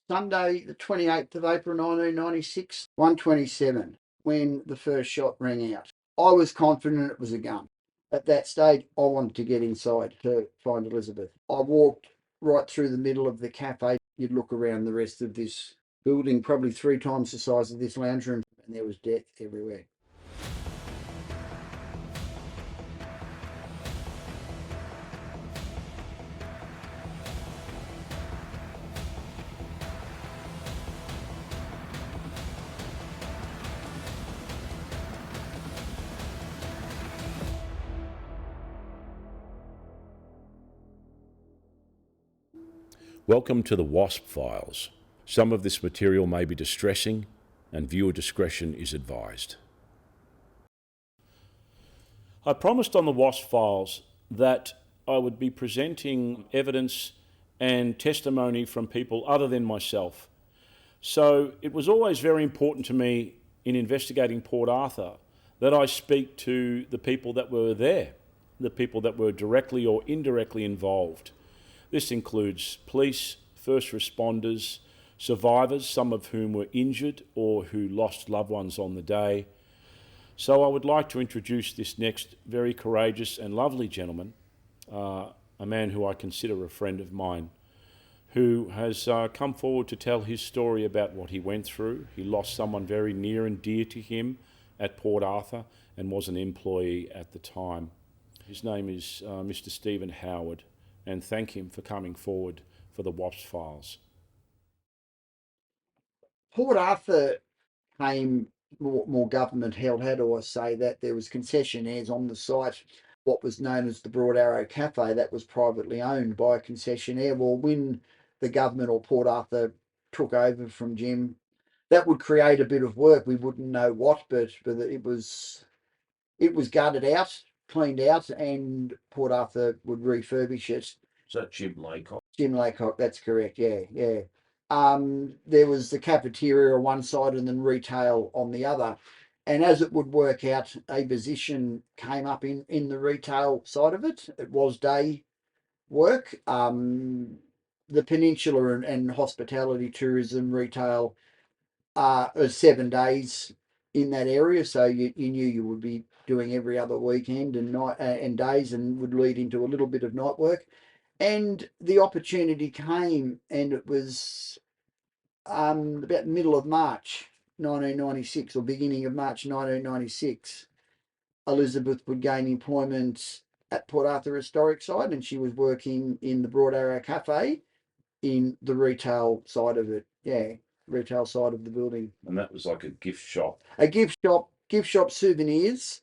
Sunday, the 28th of April 1996, 1:27, when the first shot rang out. I was confident it was a gun. At that stage, I wanted to get inside to find Elizabeth. I walked right through the middle of the cafe. You'd look around the rest of this building, probably 3 times the size of this lounge room, and there was death everywhere. Welcome to the WASP Files. Some of this material may be distressing and viewer discretion is advised. I promised on the WASP Files that I would be presenting evidence and testimony from people other than myself. So it was always very important to me in investigating Port Arthur that I speak to the people that were there, the people that were directly or indirectly involved. This includes police, first responders, survivors, some of whom were injured or who lost loved ones on the day. So I would like to introduce this next very courageous and lovely gentleman, a man who I consider a friend of mine, who has come forward to tell his story about what he went through. He lost someone very near and dear to him at Port Arthur and was an employee at the time. His name is Mr. Stephen Howard, and thank him for coming forward for the WASP Files. Port Arthur came more government held. How do I say that? There was concessionaires on the site, what was known as the Broad Arrow Cafe, that was privately owned by a concessionaire. Well, when the government or Port Arthur took over from Jim, that would create a bit of work. We wouldn't know what, but it was gutted out, cleaned out, and Port Arthur would refurbish it. Is that Jim Laycock? Jim Laycock, that's correct. Yeah. There was the cafeteria on one side and then retail on the other. And as it would work out, a position came up in the retail side of it. It was day work. The peninsula and hospitality, tourism, retail, 7 days in that area. So you knew you would be doing every other weekend and night and days, and would lead into a little bit of night work. And the opportunity came, and it was about the middle of March 1996 or beginning of March 1996. Elizabeth would gain employment at Port Arthur Historic Site, and she was working in the Broad Arrow Cafe in the retail side of it. Yeah, retail side of the building. And that was like a gift shop. A gift shop, souvenirs,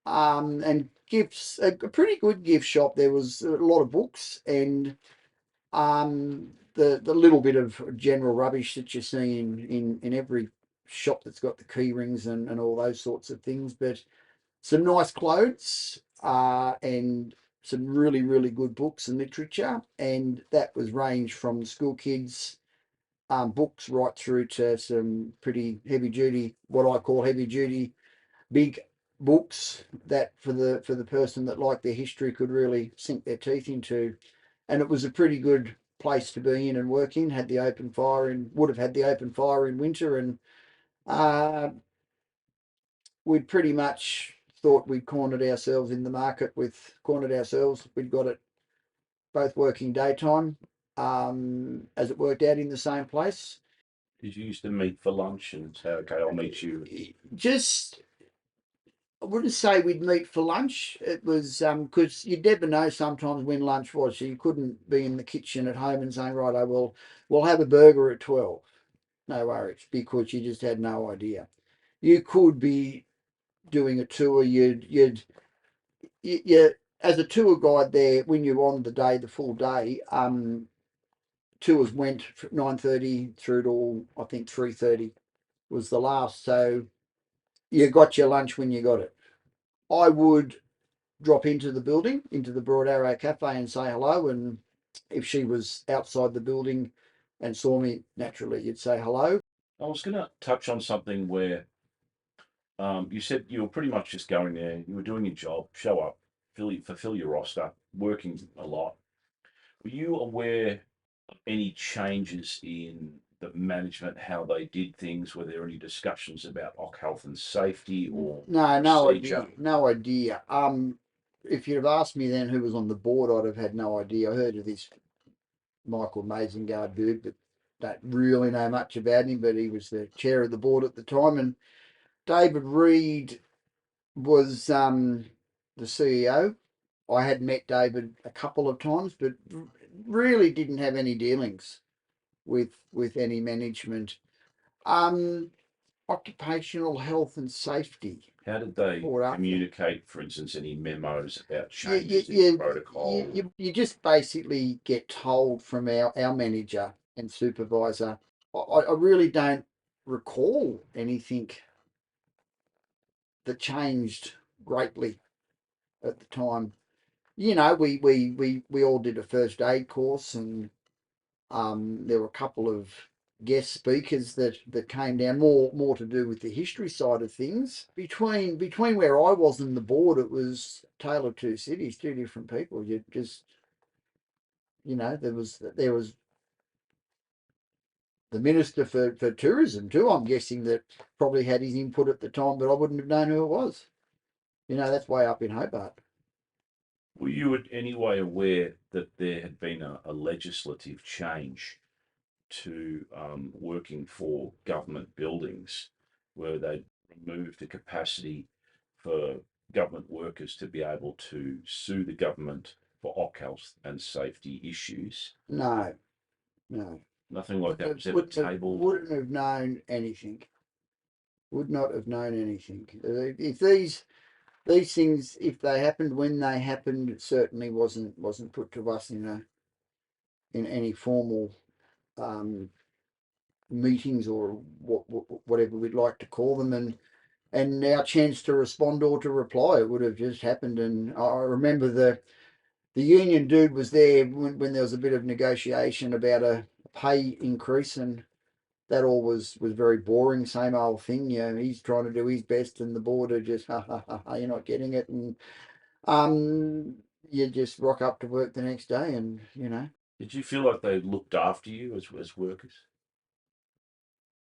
and gifts. A pretty good gift shop. There was a lot of books and the little bit of general rubbish that you see in every shop that's got the key rings and all those sorts of things. But some nice clothes and some really, really good books and literature. And that was ranged from school kids books right through to some pretty heavy duty, what I call heavy duty, big books that for the person that liked their history could really sink their teeth into. And it was a pretty good place to be in and work in. Had the open fire and would have had the open fire in winter, and we'd pretty much thought we'd cornered ourselves in the market. We'd got it both working daytime, as it worked out in the same place. Did you used to meet for lunch and say, okay, I'll meet you? Just, I wouldn't say we'd meet for lunch. It was because you'd never know sometimes when lunch was. So you couldn't be in the kitchen at home and saying, right, we'll have a burger at 12. No worries, because you just had no idea. You could be doing a tour. You as a tour guide there, when you're on the day, the full day, tours went from 9:30 through to I think 3:30 was the last. So you got your lunch when you got it. I would drop into the building, into the Broad Arrow Cafe, and say hello. And if she was outside the building and saw me, naturally you'd say hello. I was going to touch on something where you said you were pretty much just going there, you were doing your job, show up, fulfill your roster, working a lot. Were you aware of any changes in the management, how they did things? Were there any discussions about OC health and safety or No, no procedure? idea. No idea. If you'd have asked me then who was on the board, I'd have had no idea. I heard of this Michael Mazingard dude, but don't really know much about him. But he was the chair of the board at the time, and David Reed was the CEO. I had met David a couple of times, but really didn't have any dealings with any management. Occupational health and safety. How did they communicate, for instance, any memos about changes in protocol? You just basically get told from our manager and supervisor. I really don't recall anything that changed greatly at the time. You know, we all did a first aid course, and there were a couple of guest speakers that came down, more to do with the history side of things. Between where I was and the board, it was a tale of two cities, two different people. You just, there was the minister for tourism too. I'm guessing that probably had his input at the time, but I wouldn't have known who it was. That's way up in Hobart. Were you in any way aware that there had been a legislative change to working for government buildings, where they removed the capacity for government workers to be able to sue the government for OC health and safety issues? No, no. Nothing like that was ever tabled? Wouldn't have known anything. Would not have known anything. If these things, if they happened when they happened, it certainly wasn't put to us in any formal meetings or whatever we'd like to call them, and our chance to respond or to reply, it would have just happened. And I remember the union dude was there when there was a bit of negotiation about a pay increase, and that all was very boring, same old thing. He's trying to do his best, and the board are just ha ha ha, ha, you're not getting it, and you just rock up to work the next day, and Did you feel like they looked after you as workers?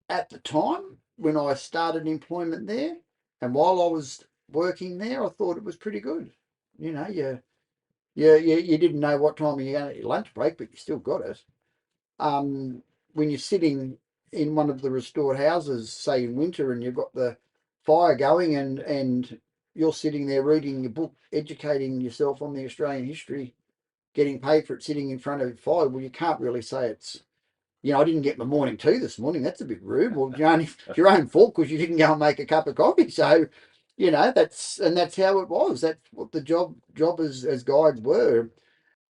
At the time when I started employment there, and while I was working there, I thought it was pretty good. You didn't know what time you're going to your lunch break, but you still got it. When you're sitting in one of the restored houses, say in winter, and you've got the fire going, and you're sitting there reading your book, educating yourself on the Australian history, getting paid for it, sitting in front of the fire, well, you can't really say it's, I didn't get my morning tea this morning. That's a bit rude. Well, it's your own fault because you didn't go and make a cup of coffee. So, that's how it was. That's what the job as guides were.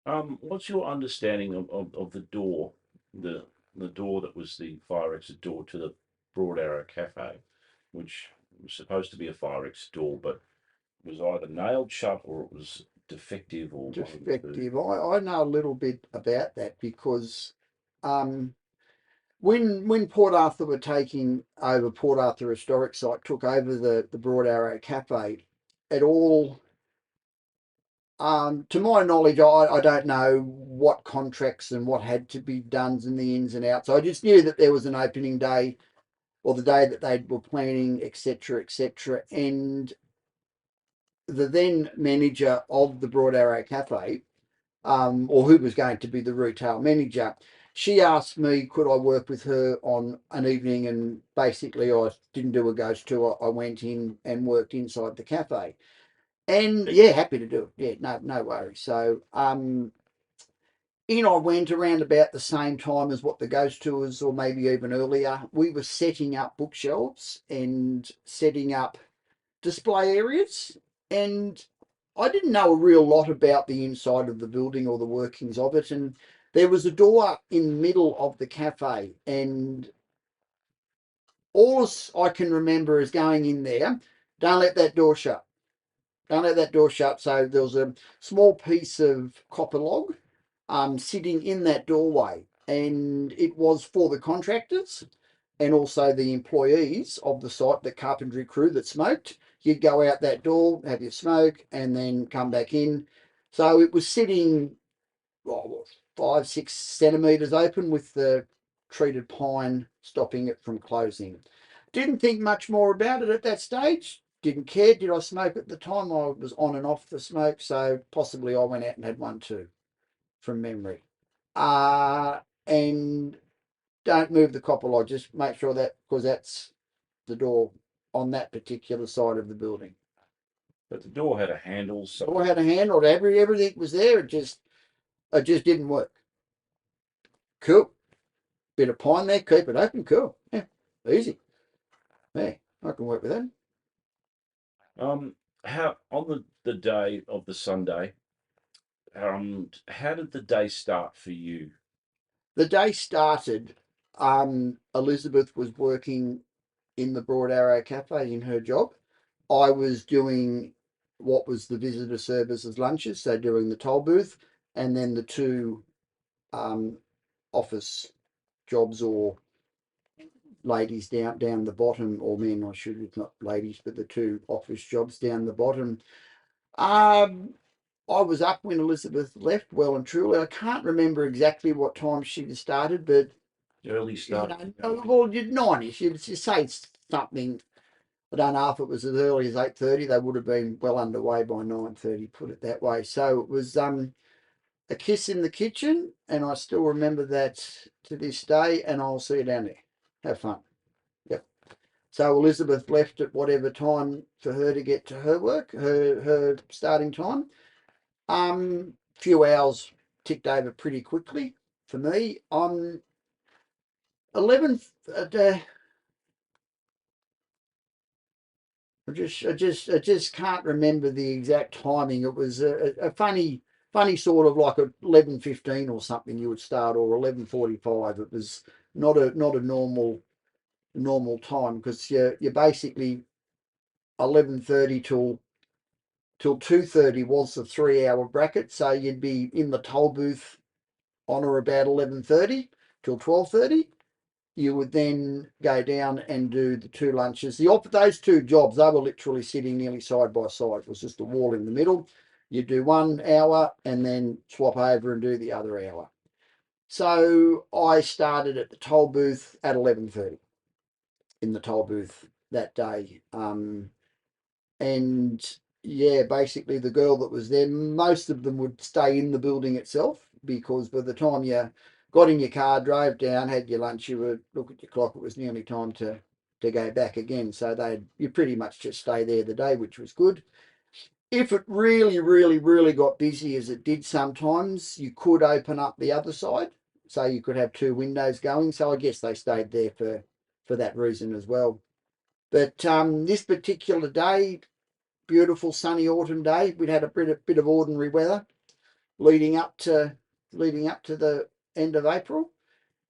What's your understanding of the door, the door that was the fire exit door to the Broad Arrow Cafe, which was supposed to be a fire exit door, but was either nailed shut or it was defective or defective. I know a little bit about that because when Port Arthur were taking over, Port Arthur Historic Site took over the Broad Arrow Cafe, it all, to my knowledge, I don't know what contracts and what had to be done and the ins and outs. I just knew that there was an opening day or the day that they were planning, etc., etc. And the then manager of the Broad Arrow Cafe, or who was going to be the retail manager, she asked me could I work with her on an evening, and basically I didn't do a ghost tour. I went in and worked inside the cafe, and yeah, happy to do it. Yeah, no worries. So in I went around about the same time as what the ghost tours, or maybe even earlier. We were setting up bookshelves and setting up display areas, and I didn't know a real lot about the inside of the building or the workings of it. And there was a door in the middle of the cafe, and all I can remember is going in there, don't let that door shut. Don't let that door shut. So there was a small piece of copper log sitting in that doorway, and it was for the contractors and also the employees of the site, the carpentry crew that smoked. You'd go out that door, have your smoke, and then come back in. So it was sitting 5-6 centimetres open with the treated pine, stopping it from closing. Didn't think much more about it at that stage. Didn't care. Did I smoke at the time? I was on and off the smoke, so possibly I went out and had one too, from memory. And don't move the copper lodge. Just make sure that, because that's the door on that particular side of the building. But the door had a handle, so Door had a handle. Everything was there. It just didn't work. Cool. Bit of pine there. Keep it open. Cool. Yeah. Easy. Yeah. I can work with that. how on the day of the Sunday, how did the day start for you? The day started. Elizabeth was working in the Broad Arrow Cafe in her job. I was doing what was the visitor services lunches, so doing the toll booth, and then the two office jobs, or ladies down the bottom, or men, I should, it's not ladies, but the two office jobs down the bottom. I was up when Elizabeth left, well and truly. I can't remember exactly what time she started, but Early start. well, you'd 90s. You'd say something. I don't know if it was as early as 8:30. They would have been well underway by 9:30. Put it that way. So it was a kiss in the kitchen, and I still remember that to this day. And I'll see you down there. Have fun. Yep. So Elizabeth left at whatever time for her to get to her work, her starting time. Few hours ticked over pretty quickly for me. On 11th, I just can't remember the exact timing. It was a funny sort of like 11:15 or something you would start, or 11:45. It was not a normal time, because you're basically 11:30 till 2:30 was the 3 hour bracket. So you'd be in the toll booth on or about 11:30 till 12:30. You would then go down and do the two lunches. Those two jobs, they were literally sitting nearly side by side. It was just a wall in the middle. You do 1 hour and then swap over and do the other hour. So I started at the toll booth at 11:30 in the toll booth that day. And yeah, basically the girl that was there, most of them would stay in the building itself, because by the time you got in your car, drove down, had your lunch, you would look at your clock, it was nearly time to go back again. So you pretty much just stay there the day, which was good. If it really, really, really got busy, as it did sometimes, you could open up the other side, so you could have two windows going. So I guess they stayed there for that reason as well. But this particular day, beautiful sunny autumn day, we'd had a bit of ordinary weather leading up to the end of April,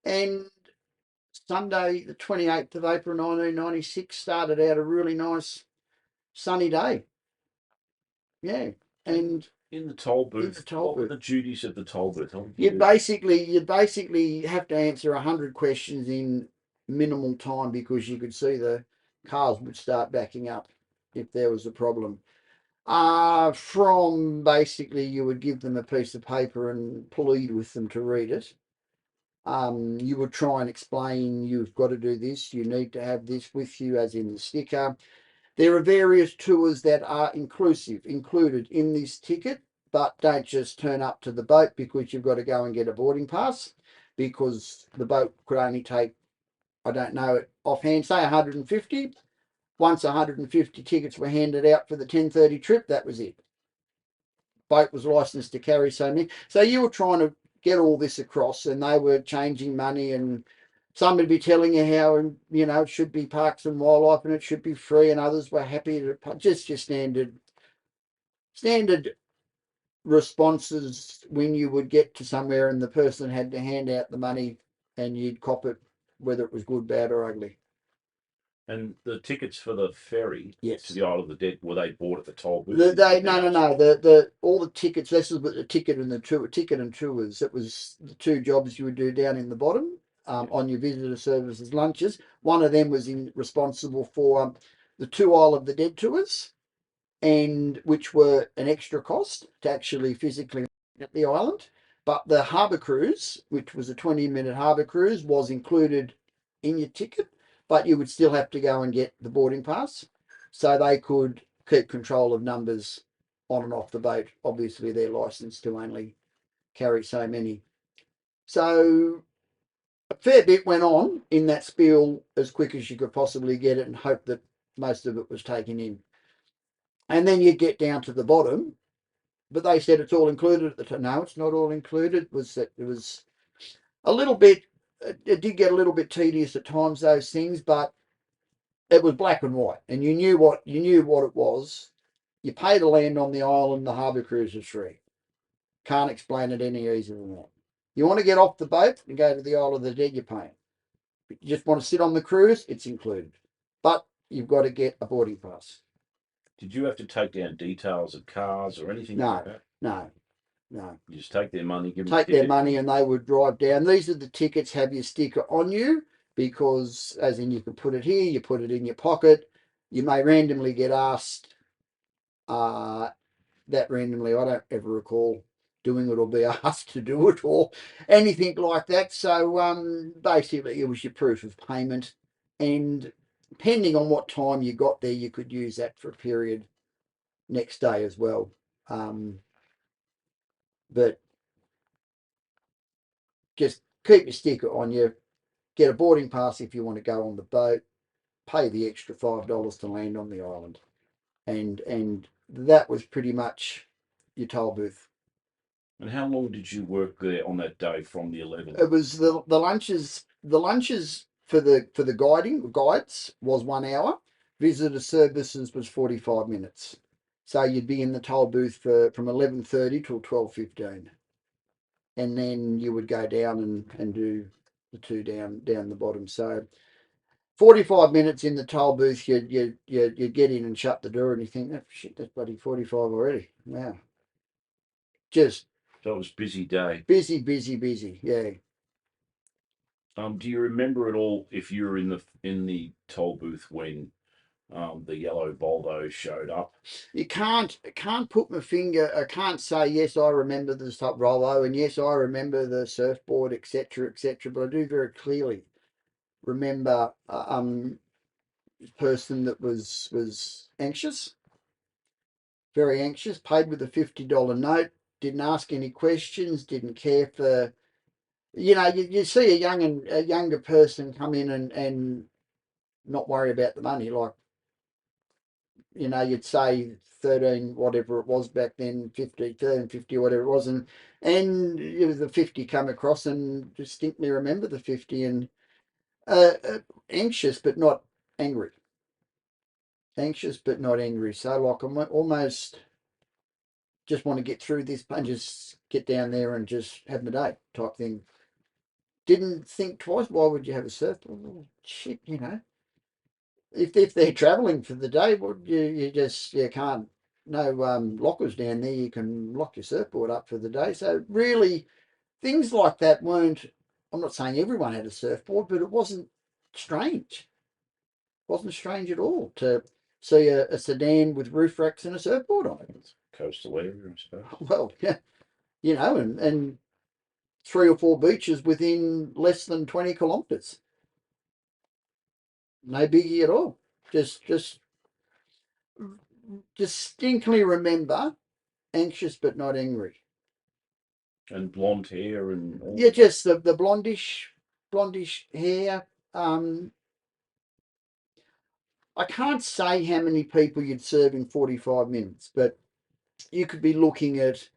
and Sunday, the 28th of April 1996, started out a really nice sunny day. Yeah, and In the toll in booth, the toll what were booth, the duties of the toll booth? you'd basically have to answer 100 questions in minimal time, because you could see the cars would start backing up if there was a problem. From basically, you would give them a piece of paper and plead with them to read it. You would try and explain, you've got to do this, you need to have this with you, as in the sticker. There are various tours that are included in this ticket, but don't just turn up to the boat, because you've got to go and get a boarding pass, because the boat could only take, I don't know it offhand, say 150. Once 150 tickets were handed out for the 10:30 trip, that was it. Boat was licensed to carry so many. So you were trying to get all this across, and they were changing money, and some would be telling you how, it should be parks and wildlife and it should be free, and others were happy to just your standard responses when you would get to somewhere and the person had to hand out the money, and you'd cop it, whether it was good, bad, or ugly. And the tickets for the ferry Yes. to the Isle of the Dead, were they bought at the toll booth? No. The all the tickets. This is the ticket and the tour. Ticket and tours. It was the two jobs you would do down in the bottom, on your visitor services lunches. One of them was responsible for the two Isle of the Dead tours, and which were an extra cost to actually physically at the island. But the harbour cruise, which was a 20-minute harbour cruise, was included in your ticket, but you would still have to go and get the boarding pass. So they could keep control of numbers on and off the boat. Obviously, they're licensed to only carry so many. So a fair bit went on in that spiel as quick as you could possibly get it and hope that most of it was taken in. And then you get down to the bottom, but they said it's all included at the time. No, it's not all included. It was a little bit, it did get a little bit tedious at times, those things, but it was black and white, and you knew what it was. You pay to land on the island, the harbour cruise is free. Can't explain it any easier than that. You want to get off the boat and go to the Isle of the Dead, you're paying. If you just want to sit on the cruise, it's included. But you've got to get a boarding pass. Did you have to take down details of cars or anything No, like that? no. You just take their money, give them Take a their ticket. money, and they would drive down. These are the tickets, have your sticker on you, because as in you can put it here, you put it in your pocket. You may randomly get asked that randomly. I don't ever recall doing it or be asked to do it or anything like that. So basically it was your proof of payment, and depending on what time you got there, you could use that for a period next day as well. But just keep your sticker on you, get a boarding pass if you want to go on the boat, pay the extra $5 to land on the island. And that was pretty much your toll booth. And how long did you work there on that day from the 11th? It was the lunches. The lunches for the guides was 1 hour. Visitor services was 45 minutes. So you'd be in the toll booth from 11:30 till 12:15, and then you would go down and do the two down the bottom. So 45 minutes in the toll booth, you'd get in and shut the door, and you think, oh, shit, that's bloody 45 already. Wow. Just So it was a busy day. busy. Yeah. Do you remember at all if you were in the toll booth when the yellow Volvo showed up? You can't put my finger. I can't say yes, I remember the top Volvo, and yes, I remember the surfboard, etc., etc. But I do very clearly remember person that was anxious, very anxious, paid with a $50 note, didn't ask any questions, didn't care for. You see a younger person come in and not worry about the money, like you'd say 13, whatever it was back then, 50, 13, 50, whatever it was, and it was the 50 come across, and distinctly remember the 50, and anxious but not angry. Anxious but not angry. So like I'm almost just want to get through this and just get down there and just have my day type thing. Didn't think twice. Why would you have a surfboard? Oh, shit, if they're travelling for the day, well, you just can't. No lockers down there. You can lock your surfboard up for the day. So really, things like that weren't. I'm not saying everyone had a surfboard, but it wasn't strange. It wasn't strange at all to see a sedan with roof racks and a surfboard on it. Coastal area, I suppose. Well, yeah, and 3 or 4 beaches within less than 20 kilometres. No biggie at all. Just distinctly remember anxious but not angry. And blonde hair and all. Yeah, just the blondish hair. I can't say how many people you'd serve in 45 minutes, but you could be looking at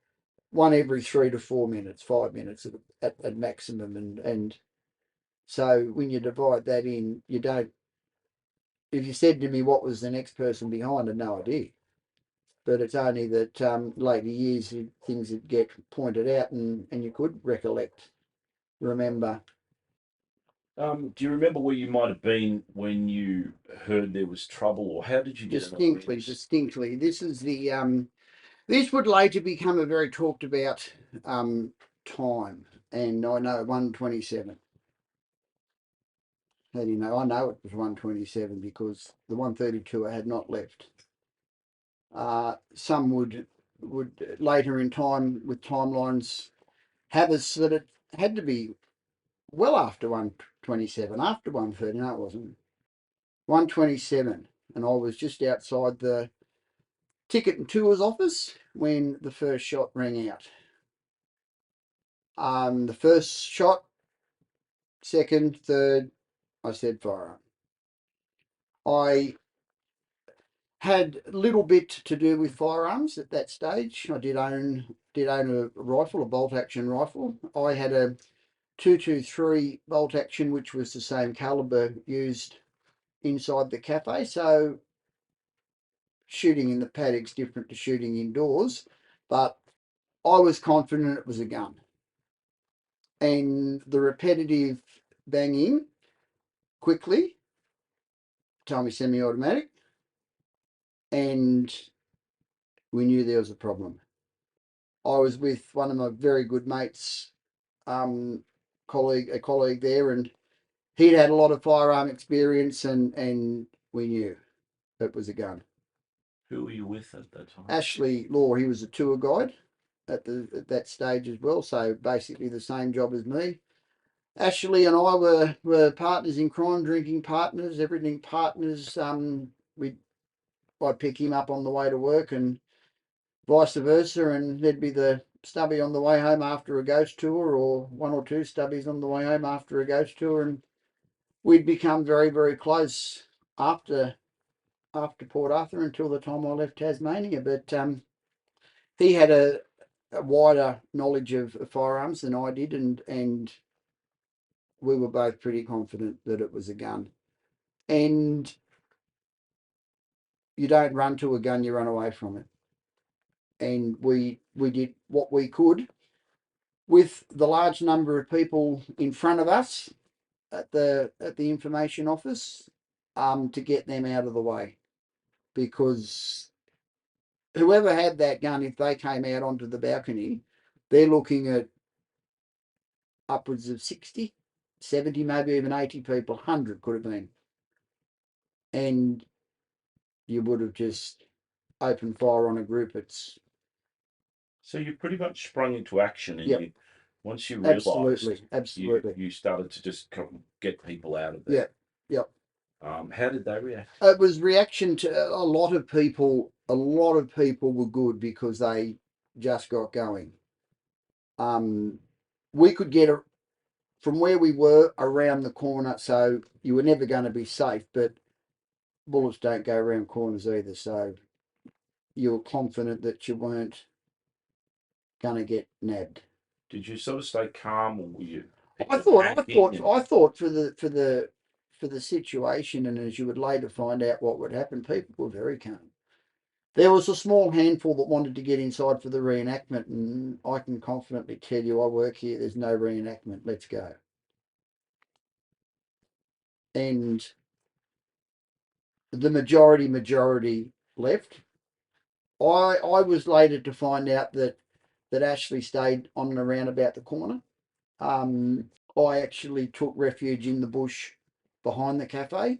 one every 3 to 4 minutes, 5 minutes at maximum, and so when you divide that in, you don't. If you said to me what was the next person behind, I had no idea. But it's only that later years things would get pointed out, and you could recollect, remember. Do you remember where you might have been when you heard there was trouble, or how did you get Distinctly. This is this would later become a very talked about time, and I know 127. How do you know? I know it was 127 because the 132 had not left. Some would later in time with timelines have us that it had to be well after 1:27, after 1:30. No, it wasn't 1:27, and I was just outside the ticket and tours office when the first shot rang out. The first shot, second, third, I said firearm. I had a little bit to do with firearms at that stage. I did own a rifle, a bolt action rifle. I had a 223 bolt action, which was the same caliber used inside the cafe. So shooting in the paddock's different to shooting indoors, but I was confident it was a gun. And the repetitive banging quickly told me semi-automatic, and we knew there was a problem. I was with one of my very good mates, a colleague there, and he'd had a lot of firearm experience, and we knew it was a gun. Who were you with at that time? Ashley Law, he was a tour guide at that stage as well, so basically the same job as me. Ashley and I were partners in crime, drinking partners, everything partners. I'd pick him up on the way to work and vice versa, and there'd be the stubby on the way home after a ghost tour, or one or two stubbies on the way home after a ghost tour, and we'd become very, very close after Port Arthur until the time I left Tasmania. But he had a wider knowledge of firearms than I did, and we were both pretty confident that it was a gun. And you don't run to a gun, you run away from it. And we did what we could with the large number of people in front of us at the information office, to get them out of the way, because whoever had that gun, if they came out onto the balcony, they're looking at upwards of 60, 70, maybe even 80 people, 100 could have been. And you would have just opened fire on a group. So you pretty much sprung into action, and Yep. once you realised, absolutely, you started to just get people out of there. Yep. How did they react? It was reaction to a lot of people. A lot of people were good because they just got going. We could get from where we were around the corner, so you were never going to be safe, but bullets don't go around corners either, so you were confident that you weren't going to get nabbed. Did you sort of stay calm, or were you? I thought for the situation, and as you would later find out what would happen, people were very calm. There was a small handful that wanted to get inside for the reenactment, and I can confidently tell you, I work here, there's no reenactment, let's go. And the majority left. I was later to find out that Ashley stayed on and around about the corner. I actually took refuge in the bush behind the cafe.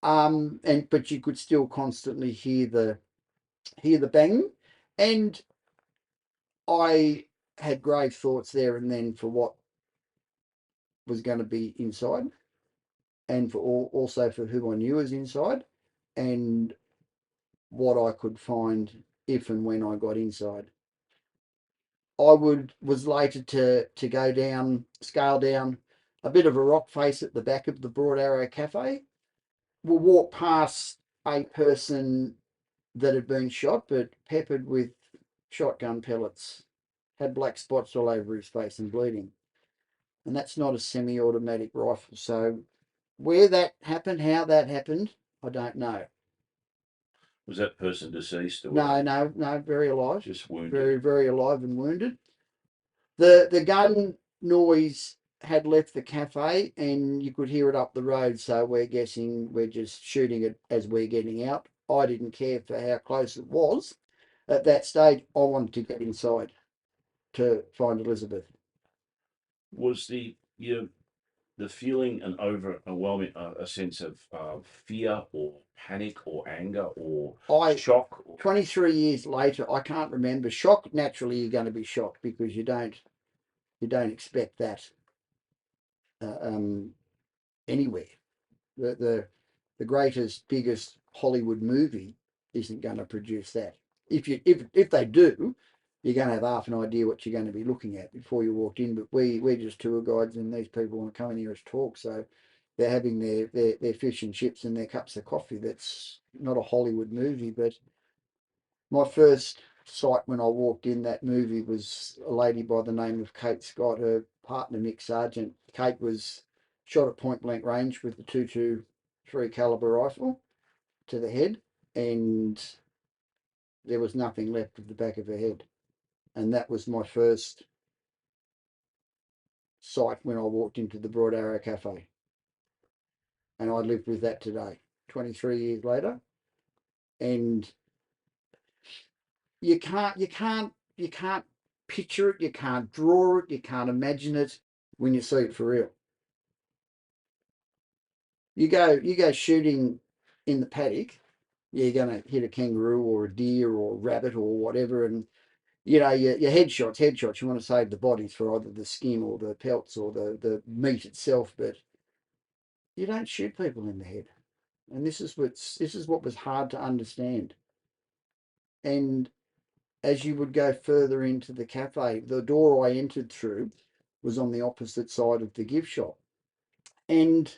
But you could still constantly hear the banging, and I had grave thoughts there and then for what was going to be inside, and also for who I knew was inside, and what I could find if and when I got inside. I was later to go down, scale down a bit of a rock face at the back of the Broad Arrow Cafe. We'll walk past a person that had been shot, but peppered with shotgun pellets, had black spots all over his face and bleeding. And that's not a semi-automatic rifle. So where that happened, how that happened, I don't know. Was that person deceased? Or No, very alive. Just wounded. Very, very alive and wounded. The gun noise had left the cafe, and you could hear it up the road, so we're guessing we're just shooting it as we're getting out. I didn't care for how close it was. At that stage, I wanted to get inside to find Elizabeth. Was the feeling an overwhelming a sense of fear or panic or anger or shock? 23 years later, I can't remember. Shock, naturally, you're going to be shocked because you don't You don't expect that anywhere. The greatest, biggest Hollywood movie isn't going to produce that. If they do, you're going to have half an idea what you're going to be looking at before you walked in. But we're just tour guides, and these people want to come in here and talk, so they're having their fish and chips and their cups of coffee. That's not a Hollywood movie. But my first sight when I walked in that movie was a lady by the name of Kate Scott. Her partner Nick Sargent. Kate was shot at point blank range with the 223 caliber rifle to the head, and there was nothing left of the back of her head. And that was my first sight when I walked into the Broad Arrow Cafe. And I lived with that today, 23 years later. And you can't picture it, you can't draw it, you can't imagine it when you see it for real. You go shooting in the paddock, you're gonna hit a kangaroo or a deer or a rabbit or whatever, and your headshots, you want to save the bodies for either the skin or the pelts or the meat itself, but you don't shoot people in the head. And this is what was hard to understand. And as you would go further into the cafe, the door I entered through was on the opposite side of the gift shop. And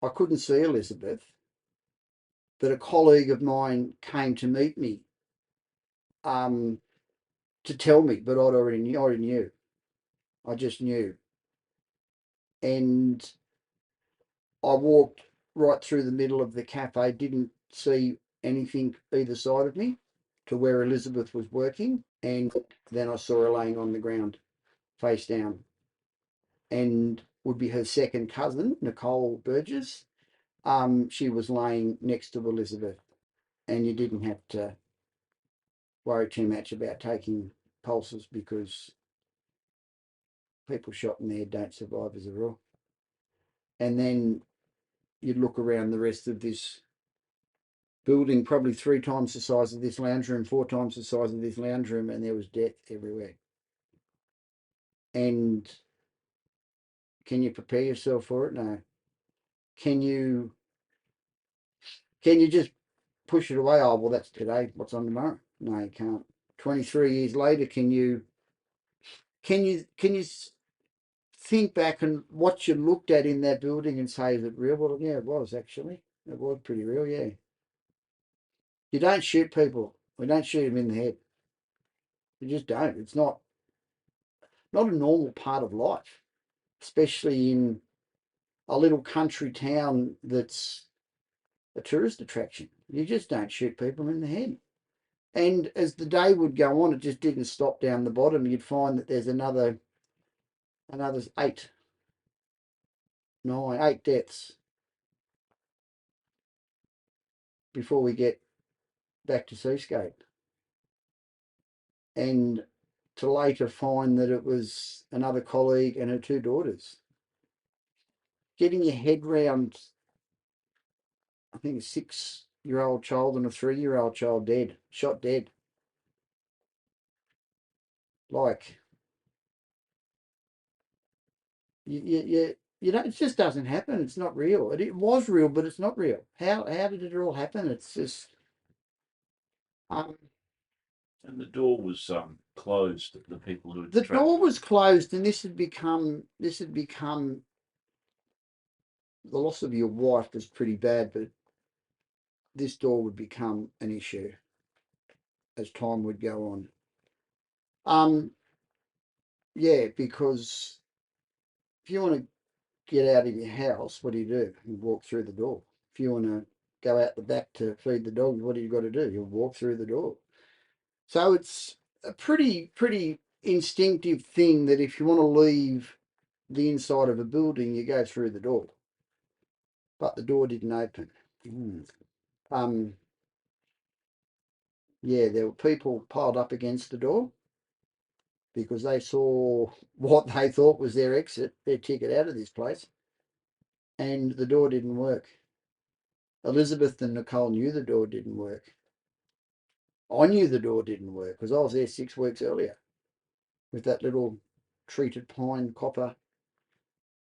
I couldn't see Elizabeth, but a colleague of mine came to meet me to tell me, but I already knew. I just knew. And I walked right through the middle of the cafe, didn't see anything either side of me to where Elizabeth was working. And then I saw her laying on the ground, face down. And would be her second cousin, Nicole Burgess. She was laying next to Elizabeth, and you didn't have to worry too much about taking pulses because people shot in the head don't survive as a rule. And then you'd look around the rest of this building, probably 3 times the size of this lounge room, 4 times the size of this lounge room, and there was death everywhere. And can you prepare yourself for it? No. Can you just push it away? Oh, well, that's today. What's on tomorrow? No, you can't. 23 years later, can you think back and what you looked at in that building and say, is it real? Well, yeah, it was actually. It was pretty real, yeah. You don't shoot people. We don't shoot them in the head. You just don't. It's not a normal part of life, especially in a little country town that's a tourist attraction. You just don't shoot people in the head. And as the day would go on, it just didn't stop down the bottom. You'd find that there's another 8, 9, 8 deaths before we get back to Seascape. And to later find that it was another colleague and her 2 daughters. Getting your head round, I think, a 6-year-old child and a 3-year-old child dead, shot dead. Like, you don't, it just doesn't happen. It's not real. It was real, but it's not real. How did it all happen? It's just And the door was closed. The people who had the door was closed, and this had become the loss of your wife was pretty bad, but this door would become an issue as time would go on. Yeah, because if you want to get out of your house, what do? You walk through the door. If you want to go out the back to feed the dogs, what do you got to do? You'll walk through the door. So it's a pretty instinctive thing that if you want to leave the inside of a building, you go through the door. But the door didn't open. Yeah, there were people piled up against the door because they saw what they thought was their exit, their ticket out of this place, and the door didn't work. Elizabeth and Nicole knew the door didn't work. I knew the door didn't work because I was there 6 weeks earlier. with that little treated pine copper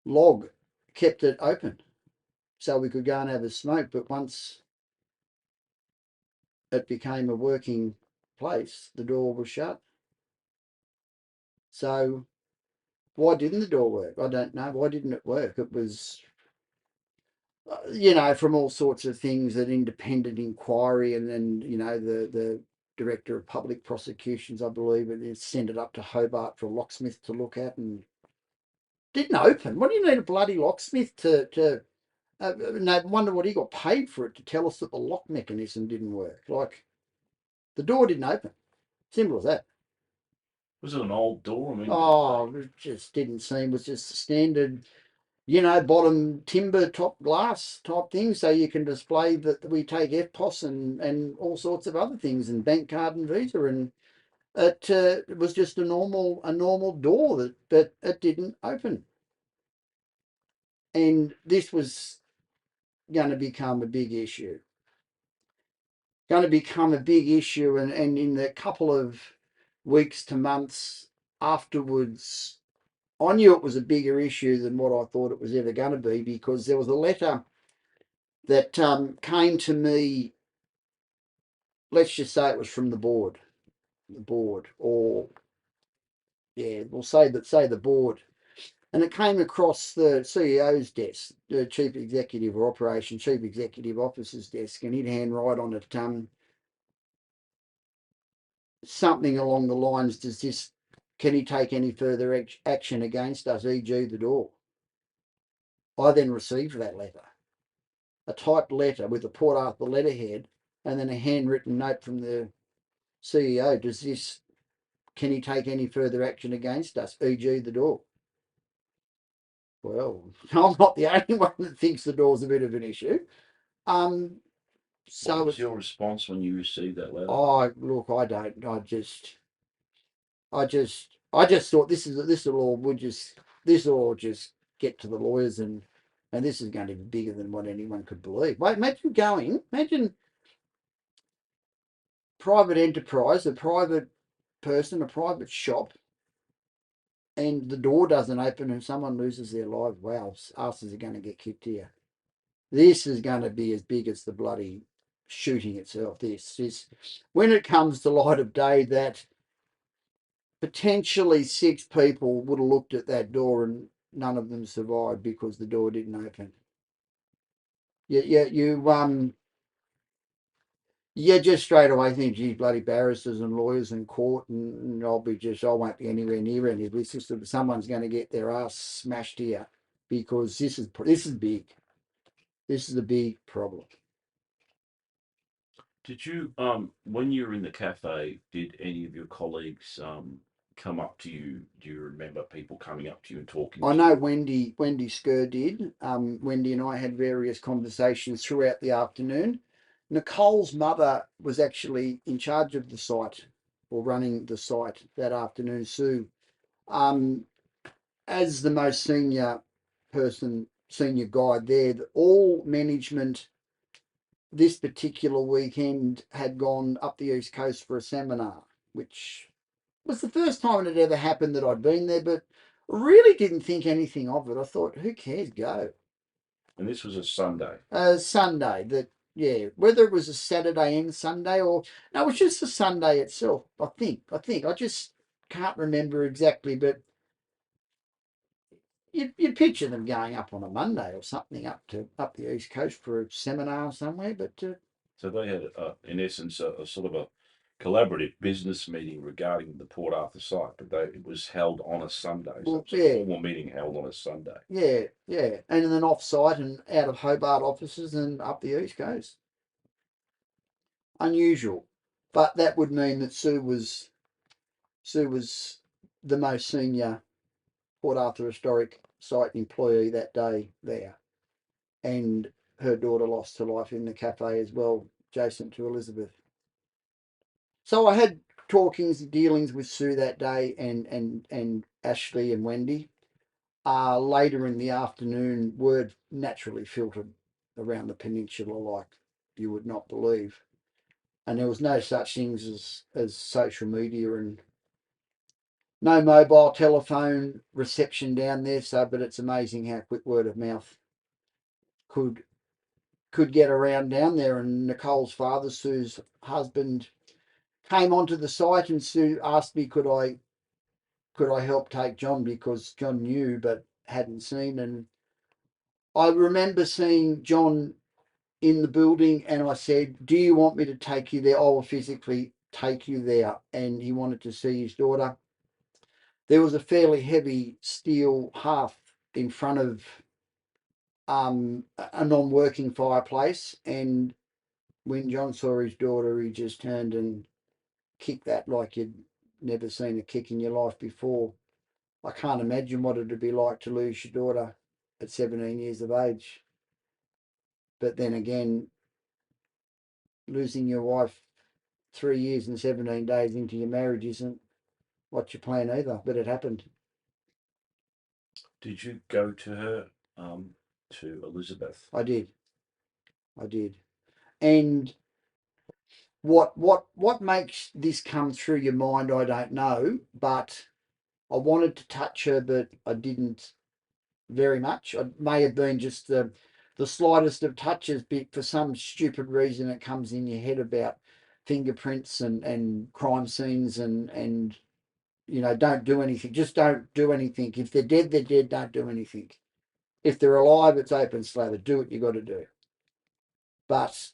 log, kept it open so we could go and have a smoke. But once it became a working place, the door was shut. So why didn't the door work? I don't know. Why didn't it work? It was, from all sorts of things, an independent inquiry, and then, the director of public prosecutions, I believe, it sent it up to Hobart for a locksmith to look at, and didn't open. What do you need a bloody locksmith to no wonder what he got paid for it, to tell us that the lock mechanism didn't work. Like, the door didn't open. Simple as that. Was it an old door? I mean, Oh, it just didn't seem, it was just a standard, bottom timber, top glass type thing, so you can display that we take FPOS and all sorts of other things, and bank card and Visa, and it was just a normal door that it didn't open, and this was going to become a big issue. And in the couple of weeks to months afterwards, I knew it was a bigger issue than what I thought it was ever going to be, because there was a letter that came to me. Let's just say it was from the board, or yeah, we'll say the board, and it came across the CEO's desk, the chief executive or chief executive officer's desk, and he'd handwrite on it something along the lines, can he take any further action against us, e.g. the door? I then received that letter, a typed letter with the Port Arthur letterhead, and then a handwritten note from the CEO. Can he take any further action against us, e.g. the door? Well, I'm not the only one that thinks the door's a bit of an issue. what So was your response when you received that letter? look, I don't. I just thought this will all just get to the lawyers, and this is going to be bigger than what anyone could believe. Wait, imagine private enterprise, a private person, a private shop, and the door doesn't open and someone loses their life. Wow, asses are going to get kicked here. This is going to be as big as the bloody shooting itself. This, when it comes to light of day, that potentially 6 people would have looked at that door and none of them survived because the door didn't open. You just straight away think, geez, bloody barristers and lawyers and court, and I won't be anywhere near any of this. Someone's going to get their ass smashed here, because this is big. This is a big problem. Did you, when you were in the cafe, did any of your colleagues come up to you? Do you remember people coming up to you and talking I to know you? Wendy Skur did. Wendy and I had various conversations throughout the afternoon. Nicole's mother was actually in charge of the site, or running the site that afternoon, Sue. As the most senior guy there, all management this particular weekend had gone up the East Coast for a seminar, which was the first time it had ever happened that I'd been there, but really didn't think anything of it. I thought, who cares, go. And this was a Sunday. Sunday, yeah, whether it was a Saturday and Sunday, or no, it was just the Sunday itself. I think I just can't remember exactly, but you'd picture them going up on a Monday or something up the East Coast for a seminar somewhere. But So they had, in essence, a sort of a collaborative business meeting regarding the Port Arthur site, but it was held on a Sunday. So well, it's a yeah, formal meeting held on a Sunday. yeah, and then off site and out of Hobart offices and up the East Coast. Unusual, but that would mean that Sue was the most senior Port Arthur Historic Site employee that day there, and her daughter lost her life in the cafe as well, adjacent to Elizabeth. So I had dealings with Sue that day, and Ashley and Wendy. Later in the afternoon, word naturally filtered around the peninsula like you would not believe, and there was no such things as social media and no mobile telephone reception down there. So, but it's amazing how quick word of mouth could get around down there. And Nicole's father, Sue's husband, came onto the site, and Sue asked me could I help take John, because John knew but hadn't seen. And I remember seeing John in the building, and I said, "Do you want me to take you there? I will physically take you there." And he wanted to see his daughter. There was a fairly heavy steel hearth in front of a non-working fireplace, and when John saw his daughter, he just turned and kicked that like you'd never seen a kick in your life before. I can't imagine what it'd be like to lose your daughter at 17 years of age. But then again, losing your wife 3 years and 17 days into your marriage isn't what you plan either, but it happened. Did you go to her, to Elizabeth? I did. And what makes this come through your mind, I don't know, but I wanted to touch her, but I didn't very much. It may have been just the slightest of touches, but for some stupid reason it comes in your head about fingerprints and crime scenes, and don't do anything. Just don't do anything. If they're dead, they're dead. Don't do anything. If they're alive, it's open slather. Do what you got to do. But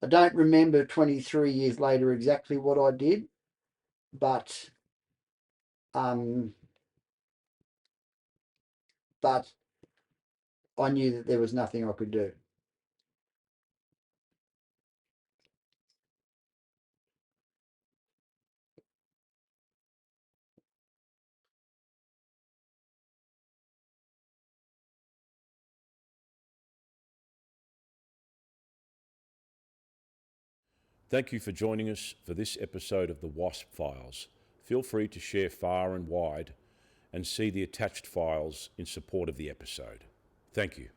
I don't remember 23 years later exactly what I did, but um, but I knew that there was nothing I could do. Thank you for joining us for this episode of the WASP Files. Feel free to share far and wide and see the attached files in support of the episode. Thank you.